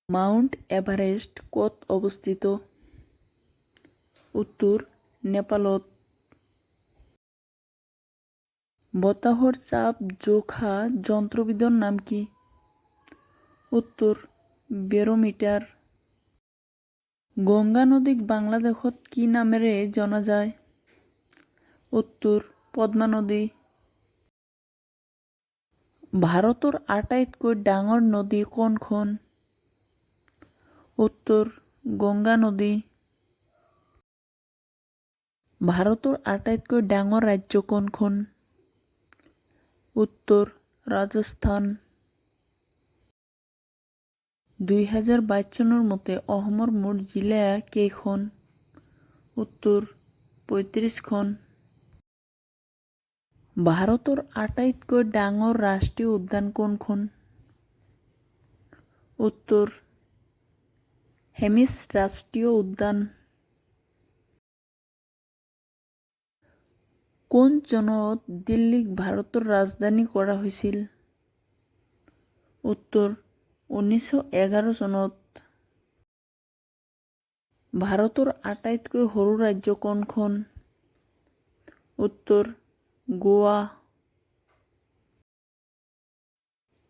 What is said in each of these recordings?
Mount এভাৰেস্ট ক'ত অৱস্থিত? উত্তৰ নেপালত। বতাহৰ চাপ জোখা যন্ত্ৰবিধৰ নাম কি? উত্তৰ বেৰোমিটাৰ। গংগা নদীক বাংলাদেশত কি নামেৰে জনা যায়? উত্তৰ পদ্মা নদী। ভাৰতৰ আটাইতকৈ ডাঙৰ নদী কোনখন? উত্তৰ গংগা নদী। ভাৰতৰ আটাইতকৈ ডাঙৰ ৰাজ্য কোনখন? উত্তৰ ৰাজস্থান। 2022 চনৰ মতে অসমৰ মুঠ জিলা কেইখন? উত্তৰ 35খন। ভাৰতৰ আটাইতকৈ ডাঙৰ ৰাষ্ট্ৰীয় উদ্যান কোনখন? উত্তৰ হেমিছ ৰাষ্ট্ৰীয় উদ্যান। কোন চনত দিল্লীক ভাৰতৰ ৰাজধানী কৰা হৈছিল? উত্তৰ 1911 চনত। ভাৰতৰ আটাইতকৈ সৰু ৰাজ্য কোনখন? উত্তৰ গোৱা।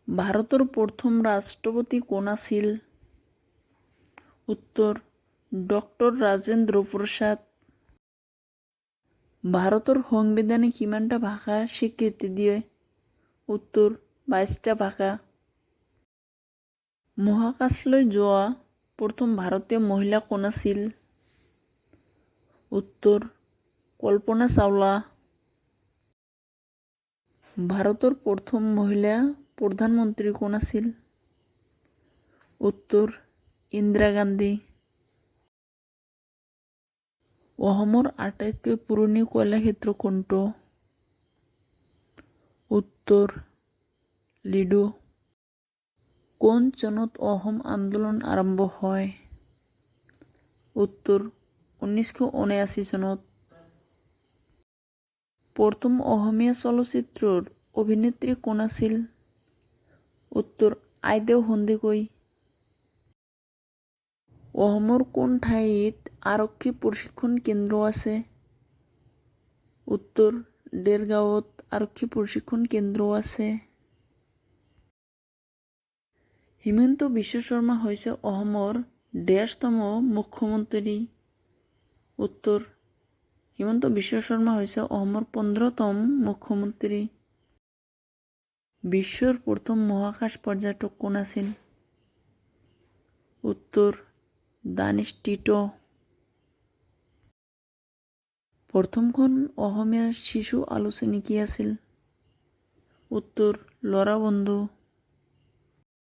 ভাৰতৰ প্ৰথম ৰাষ্ট্ৰপতি কোন আছিল? উত্তৰ ডক্টৰ ৰাজেন্দ্ৰ প্ৰসাদ। ভাৰতৰ সংবিধানে কিমানটা ভাষা স্বীকৃতি দিয়ে? উত্তৰ 22টা ভাষা। মহাকাশলৈ যোৱা প্ৰথম ভাৰতীয় মহিলা কোন আছিল? উত্তৰ কল্পনা চাওলা। ভাৰতৰ প্ৰথম মহিলা প্ৰধানমন্ত্ৰী কোন আছিল? উত্তৰ ইন্দিৰা গান্ধী। অসমৰ আটাইতকৈ পুৰণি কয়লাক্ষেত্ৰ কোনটো? উত্তৰ লিডু। কোন চনত অসম আন্দোলন আৰম্ভ হয়? উত্তৰ 1979 চনত। প্ৰথম অসমীয়া চলচ্চিত্ৰৰ অভিনেত্ৰী কোন আছিল? উত্তৰ আইদেউ সন্দিকৈ। অসমৰ কোন ঠাইত আৰক্ষী প্ৰশিক্ষণ কেন্দ্ৰ আছে? উত্তৰ দেৰগাঁৱত আৰক্ষী প্ৰশিক্ষণ কেন্দ্ৰ আছে। হিমন্ত বিশ্ব শৰ্মা হৈছে অসমৰ ডেৰতম মুখ্যমন্ত্ৰী? উত্তৰ হিমন্ত বিশ্ব শৰ্মা হৈছে অসমৰ 15তম মুখ্যমন্ত্ৰী। বিশ্বৰ প্ৰথম মহাকাশ পৰ্যটক কোন আছিল? উত্তৰ দানিছ টিটো। প্ৰথমখন অসমীয়া শিশু আলোচনী কি আছিল? উত্তৰ ল'ৰা বন্ধু।